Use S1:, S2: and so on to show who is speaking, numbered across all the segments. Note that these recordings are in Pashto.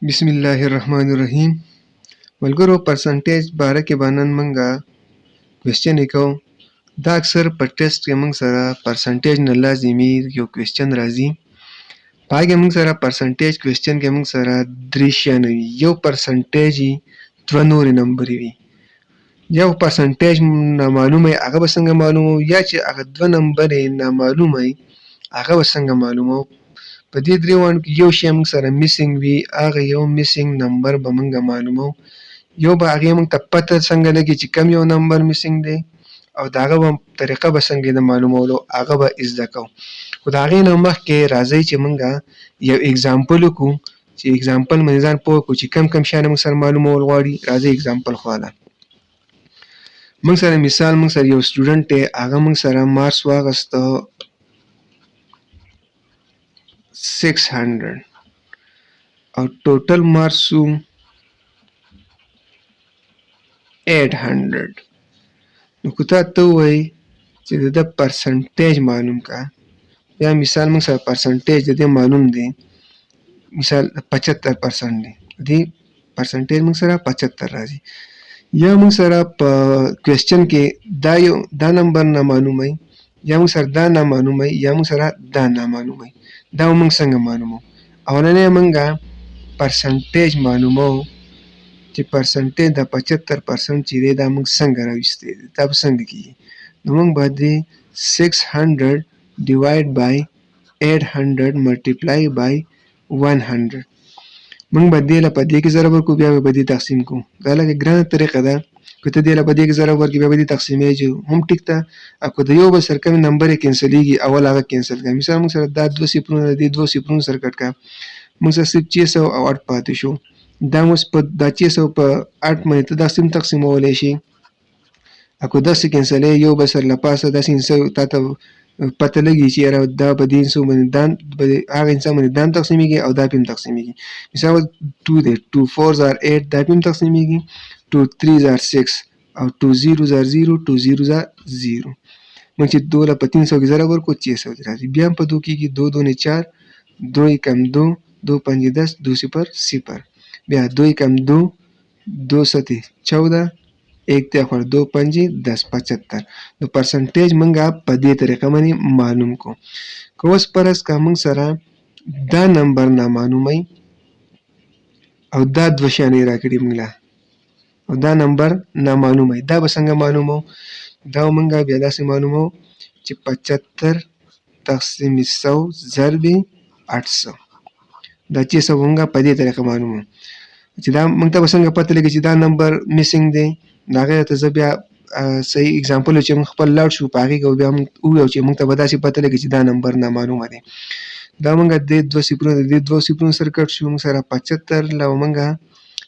S1: بسم الله الرحمن الرحیم. ملګرو پرسنټیج باره کې به نن موږ کوېسچن کوو. دا اکثر په ټیسټ کې موږ سره پرسنټیج نه لازمي یو کوېسچن راځي. په هغې کې موږ سره پرسنټیج کوېسچن کې موږ سره درې شیان وي. یو پرسنټیج وي، دوه نورې نمبرې وي. یو پرسنټیج نامعلومه وي هغه به څنګه معلوموو، یا چې هغه دوه نمبرې نامعلومه وي هغه به څنګه معلوموو. په دې دریو کې یو شی موږ سره میسنګ وي، هغه یو میسنګ نمبر به موږ معلوموو. یو به هغې موږ ته پته څنګه لګي چې کم یو نمبر میسنګ دی، او د هغه به طریقه به څنګه د معلومولو هغه به زده کوو. خو د هغې نه مخکې راځئ چې موږ یو اګزامپل وکړو، چې اګزامپل باندې ځان پوه کړو چې کم کم شیان موږ سره معلومول غواړي. راځئ اګزامپل خواله. موږ سره مثال، موږ سره یو سټوډنټ دی، هغه موږ سره مارکس واخیسته 600 او ټوټل مارکس 800. نو که ته ووایې چې د ده پرسنټیج معلوم کا، یا مثال موږ سره پرسنټیج د دې معلوم دی، مثال 75% دی، د دې پرسنټیج موږ سره 75 راځي. یا موږ سره په کوېسچن کې دا نمبر نامعلومه، یا موږ سره دا نامعلومه، یا موږ سره دا نامعلومه. دا موږ څنګه معلومو؟ اولنی موږ پرسنټیج معلومو چې پرسنټیج د 75% چې دی دا موږ څنګه راویستی دی، دا به څنګه کېږي. نو موږ به د 600 ډیوایډ بای 800 ملټیپلای بای 100. موږ به دې له په دې کې ضرب ورکړو، بیا به دې تقسیم کړو. دا لږه ګرانه طریقه ده. که ته دې له په دې کې ضرب ورکړې بیا به دې تقسیمې هم ټیک ده. او که د یو بل سره کمې نمبر یې کینسلیږي اول هغه کینسل کړه. مثال موږ سره دا 2 صفرونه د دې 2 صفرونو سره کټ کړه، موږ سره صرف 608 پاتې شو. دا اوس په دا 600 په 8 باندې ته داسې هم تقسیمولی شي. او که داسې کینسلوې یو بل سره له پاسه داسې تا ته پته لګي چې یاره دا په دې انسان باندې هغه انسان باندې دا هم تقسیمېږي او دا پې هم تقسیمېږي. مثال 2 دی، 2 4s are 8 دا پې هم تقسیمېږي، 2 3s are 6 او 2 0s are 0 2 0s are 0. موږ چې 2 له په 300 کې ضرب ورکړو 600 راځي. بیا هم په 2 کېږي، 2 2 4 2 1 2 2 5 10 2 0 0. بیا 2 1 2 2 7 14 1 3 2 5 10 75. نو پرسنټیج موږ په دې طریقه باندې معلوم کو. که اوس فرض که موږ سره دا نمبر نامعلومه او دا دوه شیان یې راکړي موږ له، او دا نمبر نامعلومه، دا به څنګه معلومو؟ دا موږ بیا داسې معلومو چې 75 تقسیم 100 ضرب 800. دا 600 موږ په دې طریقه معلومو. چې دا موږ ته به څنګه پته لګي چې دا نمبر میسنګ دی. د هغې ته زه بیا صحیح اګزامپل چې موږ خپل لاړ شو په هغې کې بیا موږ وویو چې موږ ته به داسې پته لګي چې دا نمبر نامعلومه دی. دا موږ د 2 صفرونه د 2 صفرونو سره کټ شو، موږ سره 75 له موږ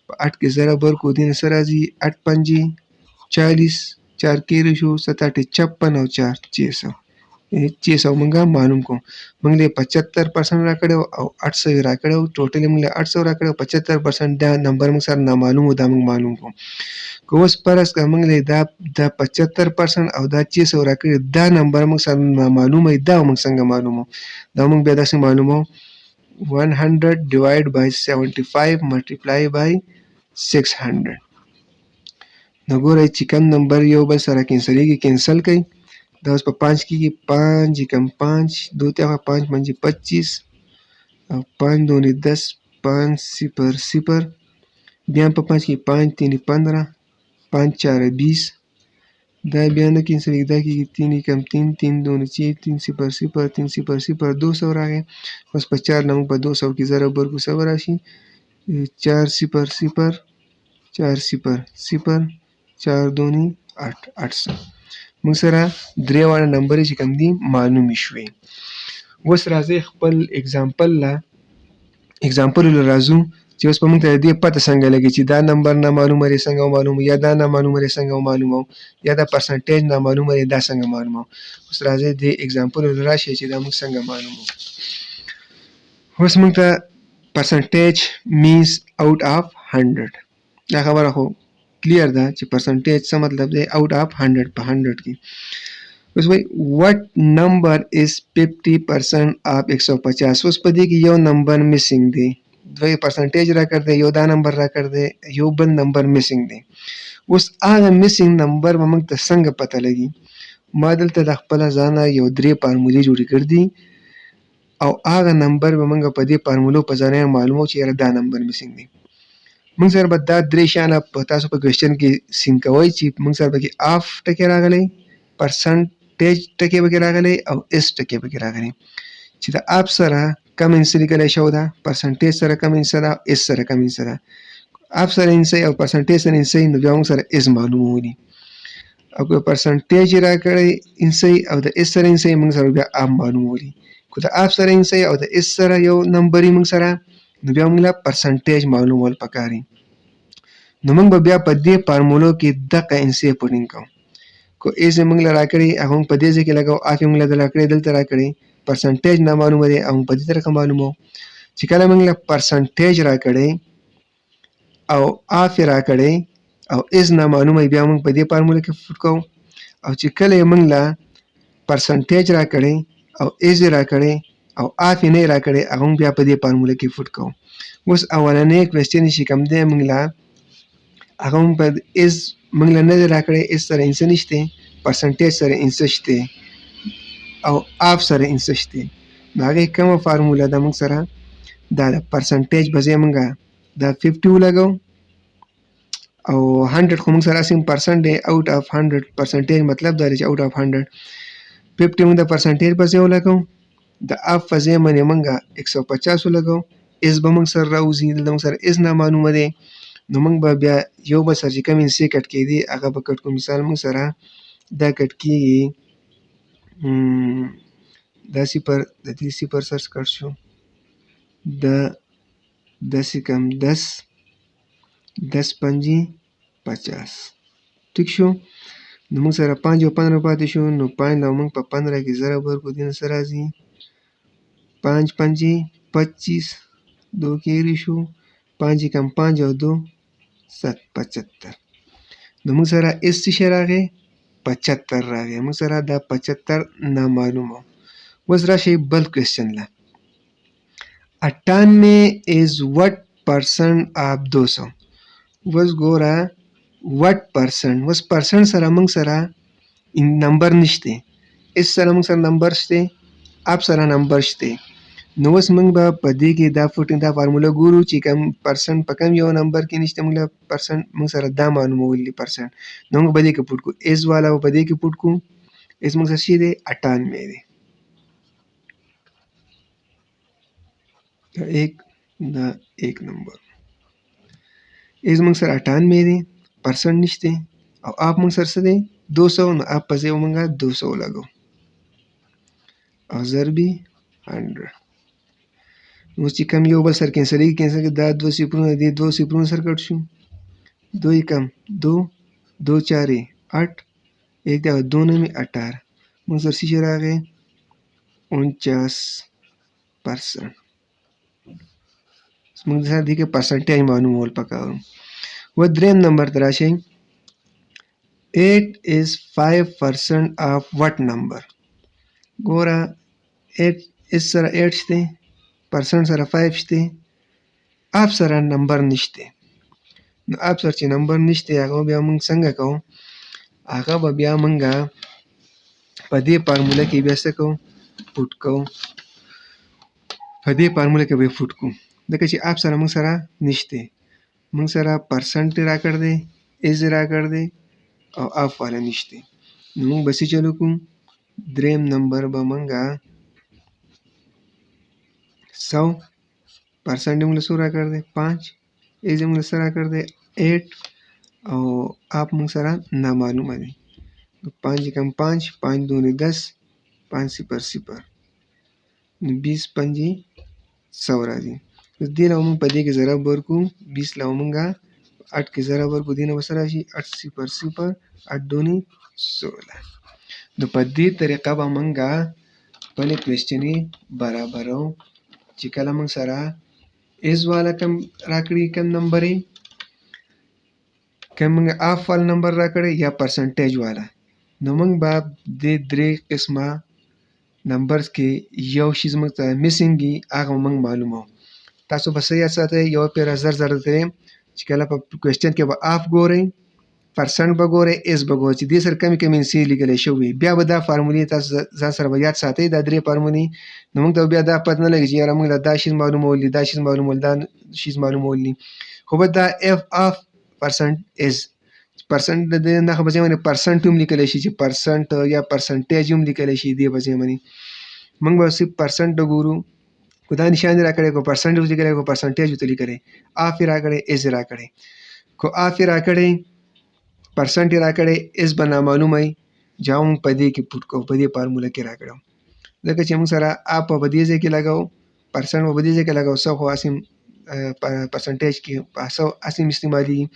S1: په 8 کې ضرب ورکړو، دې نه څه راځي 8 5 40 4 کېرې شو 7 8 56 او 4 600. 600 موږ معلوم کوو. موږ له 75% راکړی او 800 یې راکړی، ټوټل موږ له 800 راکړی او 75% دا نمبر موږ سره نامعلوم و، دا موږ معلوم کوو. که اوس فرض که موږ له دا 75% او دا 600 راکړي دا نمبر موږ سره نامعلومه وي، دا موږ څنګه معلومو؟ دا موږ بیا داسې معلومو 100 ډیوایډ بای 75 ملټیپلای بای 600. نو ګورئ چې کم نمبر یو بل سره کینسلیږي کینسل کوئ. دا اوس په 5 کېږي، 5 1 5 2 3 5 5 25 او 5 2 10 5 0 0. بیا په 5 کې 5 3 15 5 4 20. دا بیا نه کینسلیږي، دا کېږي 3 1 3 3 2 6 3 0 0 3 0 0 200 راغی. اوس په 4 نه موږ په 200 کې ضرب ورکړو، څه به راشي 4 0 0 4 0 0 4 2 8 800. موږ سره درې واړه نمبرې چې کوم دي معلومې شوې. اوس راځئ خپل اګزامپل له راځو چې اوس په موږ ته د دې پته څنګه لګي چې دا نمبر نامعلومه دی څنګه ومعلومو، یا دا نامعلومه دی څنګه ومعلومو، یا دا پرسنټیج نامعلومه دی دا څنګه معلومو. اوس راځئ د اګزامپل له راشئ چې دا موږ څنګه معلومو. اوس موږ ته پرسنټیج مینز آوټ آف 100. دا خبره خو کلیر ده چې پرسنټیج څه مطلب دی، آوټ آف 100 په 100 کې. اوس وایي what number is 50% of 150. اوس په دې کې یو نمبر میسنګ دی. دوی پرسنټیج راکړ دی، یو دا نمبر راکړ دی، یو بل نمبر میسنګ دی. اوس هغه میسنګ نمبر به موږ ته څنګه پته لګي؟ ما دلته د خپله ځانه یو 3 فارمولې جوړې کړې دي او هغه نمبر به موږ په دې فارمولو په ذریعه معلومو چې یاره دا نمبر میسنګ دی. موږ سره به دا 3 شیانه په تاسو په کوېسچن کې سین کوئ چې موږ سره پکې آف ټکی راغلی، پرسنټیج ټکی پکې راغلی او اس ټکی پکې راغلی. چې د آف سره کم انس لیکلی شوی ده، پرسنټیج سره کم انس ده، اس سره کم انس ده. آف سره انسۍ او پرسنټیج سره انسۍ، نو بیا موږ سره اس معلومولي. او که پرسنټیج راکړی انسۍ او د اس سره انسۍ، موږ سره بیا آف معلومولي. که د آف سره انسۍ او د اس سره یو نمبر موږ سره، نو بیا موږ له پرسنټیج معلومول پکار دي. نو موږ به بیا په دې فارمولو کې دغه انسۍ پوټینګ کوو. که اس یې موږ له راکړي هغه موږ په دې ځای کې لګوو، آف یې موږ له راکړی دلته راکړی، پرسنټیج نامعلومه دی او موږ په دې طریقه معلوموو. چې کله موږ له پرسنټیج راکړی او آف یې راکړی او اس نامعلومه بیا موږ په دې فارموله کې فوټ کوو. او چې کله یې موږ له پرسنټیج راکړی او اس یې راکړی او آف یې نه یې راکړی، هغه موږ بیا په دې فارموله کې فوټ کوو. اوس اولنی کوېسچن چې کوم دی موږ له هغه موږ په اس موږ له نه دی راکړی، اس سره انسه نشته، پرسنټیج سره انسه شته او آف سره انسه شته. نو هغې کومه فارموله ده موږ سره؟ دا د پرسنټیج په ځای موږ دا 50 ولګوو او 100 خو موږ سره هسې پرسنټ دی، آوټ اف 100 پرسنټیج مطلب دا دی چې آوټ اف 100. 50 موږ د پرسنټیج په ځای ولګوو، د آف په ځای باندې موږ 150 ولګوو، اس به موږ سره راوځي، دلته موږ سره اس نامعلومه دی. نو موږ به بیا یو بل سره چې کوم انسۍ کټ کېدي هغه به کټ کړو. مثال موږ سره دا کټ کېږي، دا صفر د دې صفر سره کټ شو، داسې کم 10 10 پنځې 50. ټیک شو. نو موږ سره 5 او 15 پاتې شو. نو 5 له موږ په 15 کې ضرب ورکړو، دې نه څه راځي 5 پنځې 25، 2 کې هېرې شو، 5 کم 5 او 2 75. نو موږ سره اس څه شی راغی 75 راغی. موږ سره دا 75 نامعلومه. اوس راشئ بل کوېسچن له. 98 is what percent of 200. اوس ګوره what percent، اوس پرسنټ سره موږ سره نمبر نشته، اس سره موږ سره نمبر شته، اپ سره نمبر شته. نو اوس موږ به په دې کې دا فوټینګ دا فارموله ګورو چې کم پرسنټ په کم یو نمبر کې نشته، موږ له پرسنټ موږ سره دا معلومول دي پرسنټ. نو موږ په دې کې پوټ کړو، اس والا په دې کې پوټ کړو. اس موږ سره څه دی 98 دی. دا ایک نمبر اس موږ سره 98 دی، پرسنټ نشته او آپ موږ سره څه دی 200. نو آپ په ځای موږ 200 ولګو او ضربي 100. اوس چې کوم یو بل سره کینسلېږي، کینسل دا 2 صفرونه دي، 2 صفرونه سره کټ شو، 2 کم 2 2 4 8 1 دی او 2 9 18. موږ سره څه شی راغی 49%. موږ سره دې کې پرسنټیج معلومول پکار. و دریم نمبر ته راشئ. 8 is 5% of what number؟ ګوره 8 اس سره 8 شته، پرسنټ سره 5 شته، آپ سره نمبر نشته. نو آپ سره چې نمبر نشته هغه بیا موږ څنګه کوو؟ هغه به بیا موږ په دې فارموله کې بیا څه کوو پوټ کوو، په دې فارموله کې به فوټ کوو. ځکه چې آپ سره موږ سره نشته، موږ سره پرسنټ راکړ دی، ایز راکړ دی او آپ والا نشته. نو موږ به څه چلو کوو؟ دریم نمبر به موږ 100 پرسنټ موږ له څو راکړ دی 5، ایز موږ له څه راکړ دی 8 او آپ موږ سره نامعلومه دی. 5 کم 5 5 2 10 5 0 0. 20 5 100 راځي. دې له موږ په دې کې ضرب ورکړو، 20 له موږ 8 کې ضرب ورکړو، دې نه به څه راشي 8 0 0 8 2 16. نو په دې طریقه به موږ خپلې کوېسچنې برابرو. چې کله موږ سره ایز والا کم راکړي کم نمبر یې، که موږ آف والا نمبر راکړی یا پرسنټیج والا، نو موږ به د 3 قسمه نمبرز کې یو شي زموږ ته میسنګ وي، هغه موږ معلوموو. تاسو به څه یاد ساتئ، یوه پیره زر زر درته ویم چې کله په کوېسچن کې به آف ګورئ، پرسنټ به ګورئ، ایس به ګورئ چې دې سره کمې کمې انسي لیکلی شوي وي. بیا به دا فارمولې تاسو ځان سره به یاد ساتئ، دا 3 فارمولې. نو موږ ته به بیا دا پته نه لګي چې یاره موږ له دا شیز معلومول دي، دا شیز معلومول، دا شیز معلومول دي. خو به دا اف آف پرسنټ ایز، پرسنټ د دې نښه په ځای باندې پرسنټ هم لیکلی شي چې پرسنټ یا پرسنټیج هم لیکلی شي دې په ځای باندې. موږ به صرف پرسنټ ګورو، کو دا نشان یې راکړی، کو پرسنټ ورته لیکلی، کو پرسنټیج ورته لیکلی، آف یې راکړی، ایز یې راکړی. کو آف یې راکړی، پرسنټ یې راکړی، ایز به نامعلومه وي، جواب موږ په دې کې پوټ کوو، په دې فارموله کې راکړو. ځکه چې موږ سره آف به په دې ځای کې لګوو، پرسنټ به په دې ځای کې لګوو، څه خو هسې پرسنټیج کې څه هسې استعمالېږي.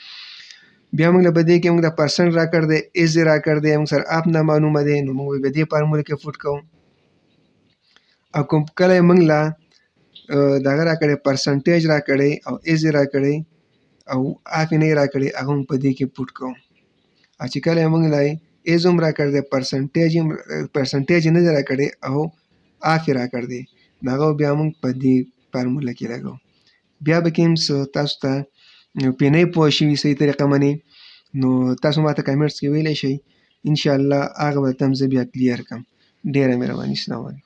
S1: بیا موږ له په دې کې موږ د پرسنټ راکړ دی، ایز یې راکړ دی، موږ سره آف نامعلومه دی، نو موږ به دې فارموله کې پوټ کوو. او کوم کله یې موږ له دغه راکړی، پرسنټیج راکړی او ایز یې راکړی او آف یې نه یې راکړی، هغه موږ په دې کې پوټ کوو. او چې کله یې موږ له ایز هم راکړ دی، پرسنټیج یې نه دی راکړی او آف یې راکړ دی، نو هغه بیا موږ په دې فارموله کې لګوو. بیا به کې هم څه تاسو ته پې نه پوه شوي صحیح طریقه باندې، نو تاسو ما ته کامنټس کې ویلی شئ، انشاءالله هغه به ته هم زه بیا کلیر کړم. ډېره مهرباني. السلام علیکم.